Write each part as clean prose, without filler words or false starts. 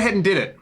ahead and did it.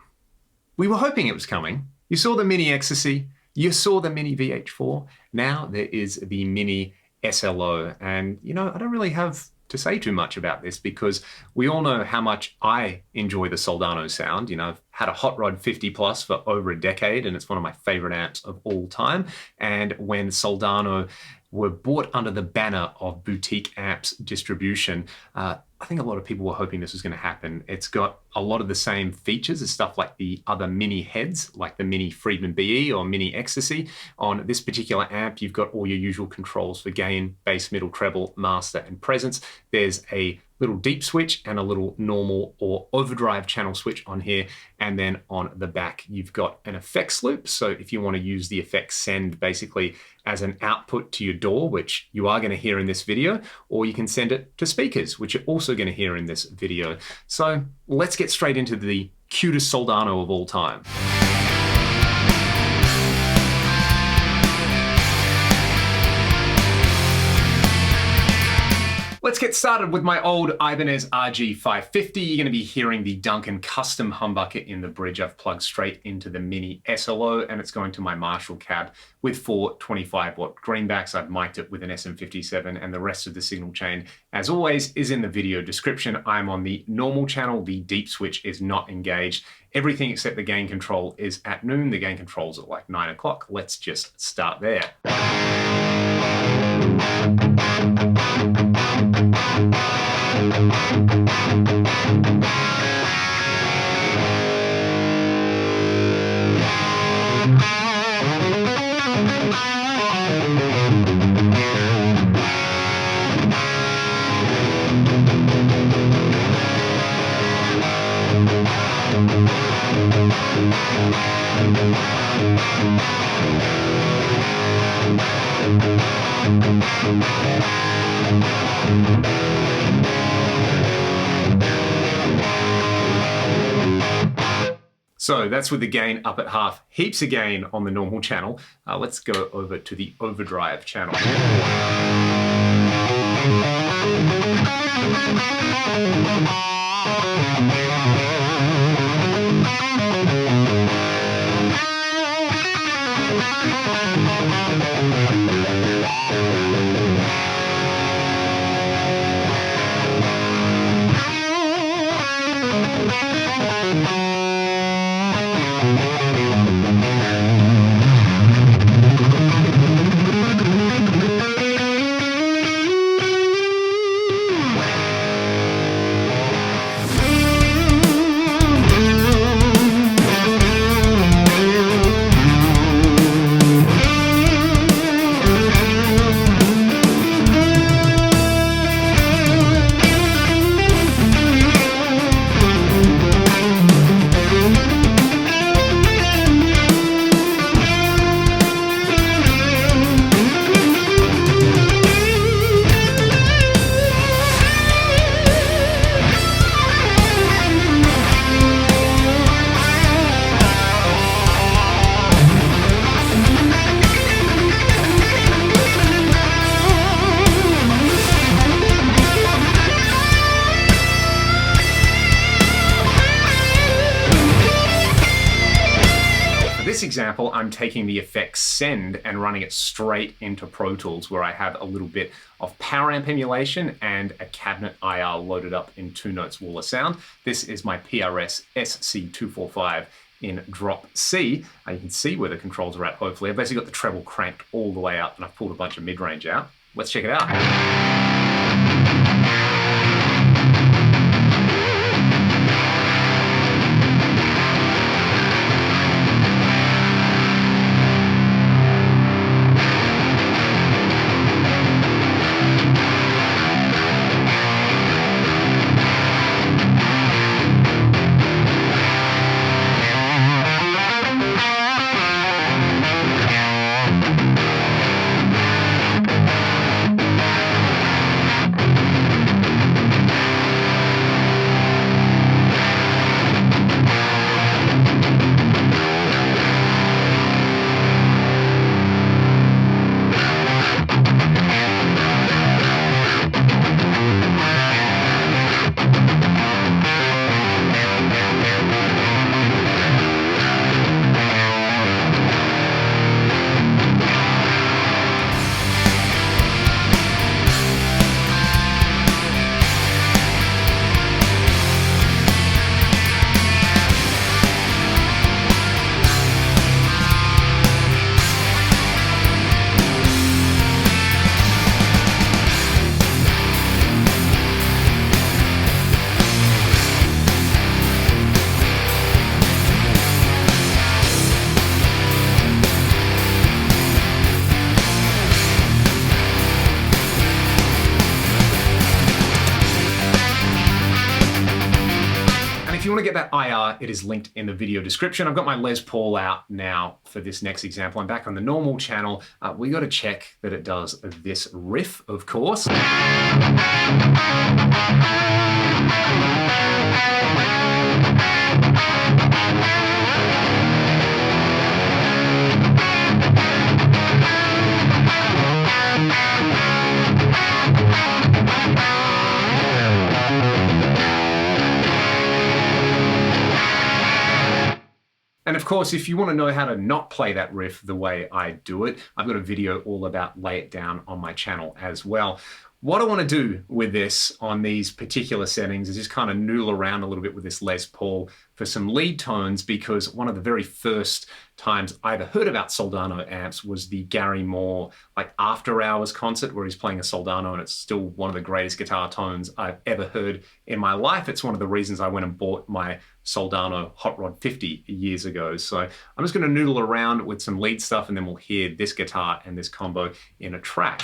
We were hoping it was coming. You saw the Mini Ecstasy, you saw the Mini VH4, now there is the Mini SLO. And you know, I don't really have to say too much about this because we all know how much I enjoy the Soldano sound. You know, I've had a Hot Rod 50 Plus for over a decade and it's one of my favorite amps of all time. And when Soldano were bought under the banner of boutique amps distribution, I think a lot of people were hoping this was going to happen. It's got a lot of the same features as stuff like the other Mini heads, like the Mini Friedman BE or Mini Ecstasy. On this particular amp, you've got all your usual controls for gain, bass, middle, treble, master, and presence. There's a little deep switch and a little normal or overdrive channel switch on here. And then on the back, you've got an effects loop. So if you want to use the effects send basically as an output to your DAW, which you are going to hear in this video, or you can send it to speakers, which you're also going to hear in this video. So let's get straight into the cutest Soldano of all time. Let's get started with my old Ibanez RG550. You're going to be hearing the Duncan custom humbucker in the bridge. I've plugged straight into the Mini SLO and it's going to my Marshall cab with 4 25-watt greenbacks. I've mic'd it with an SM57 and the rest of the signal chain, as always, is in the video description. I'm on the normal channel. The deep switch is not engaged. Everything except the gain control is at noon. The gain control's at like 9 o'clock. Let's just start there. So that's with the gain up at half. Heaps of gain on the normal channel. Let's go over to the overdrive channel. This example, I'm taking the effects send and running it straight into Pro Tools, where I have a little bit of power amp emulation and a cabinet IR loaded up in 2 Notes Wall of Sound. This is my PRS SC245 in drop C. You can see where the controls are at, hopefully. I've basically got the treble cranked all the way up and I've pulled a bunch of mid-range out. Let's check it out. to get that IR, it is linked in the video description. I've got my Les Paul out now for this next example. I'm back on the normal channel. We got to check that it does this riff, of course. And of course, if you want to know how to not play that riff the way I do it, I've got a video all about lay it down on my channel as well. What I want to do with this on these particular settings is just kind of noodle around a little bit with this Les Paul for some lead tones, because one of the very first times I ever heard about Soldano amps was the Gary Moore after hours concert where he's playing a Soldano, and it's still one of the greatest guitar tones I've ever heard in my life. It's one of the reasons I went and bought my Soldano Hot Rod 50 years ago. So I'm just going to noodle around with some lead stuff, and then we'll hear this guitar and this combo in a track.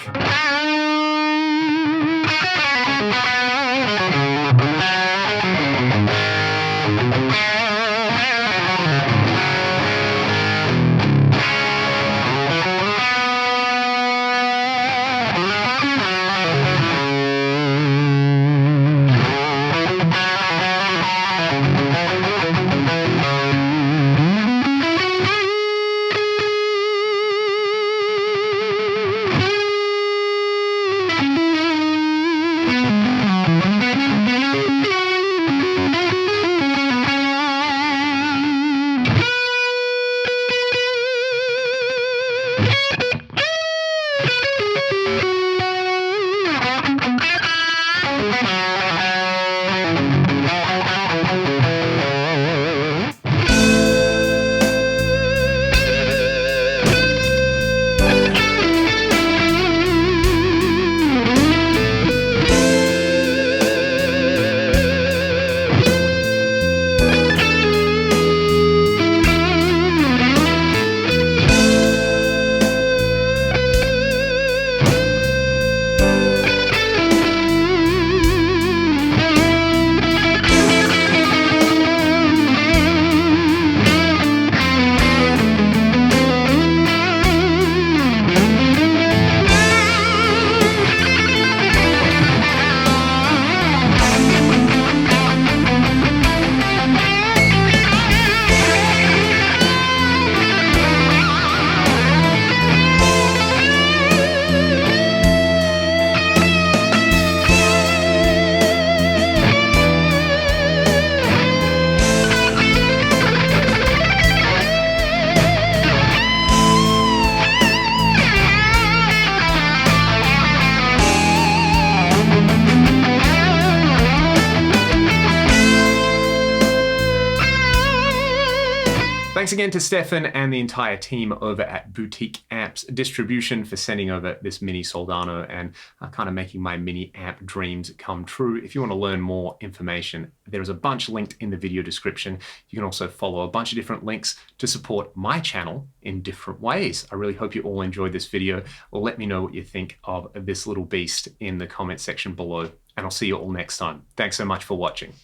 Thanks again to Stefan and the entire team over at Boutique Amps Distribution for sending over this mini Soldano and kind of making my mini amp dreams come true. If you want to learn more information, there is a bunch linked in the video description. You can also follow a bunch of different links to support my channel in different ways. I really hope you all enjoyed this video. Let me know what you think of this little beast in the comment section below, and I'll see you all next time. Thanks so much for watching.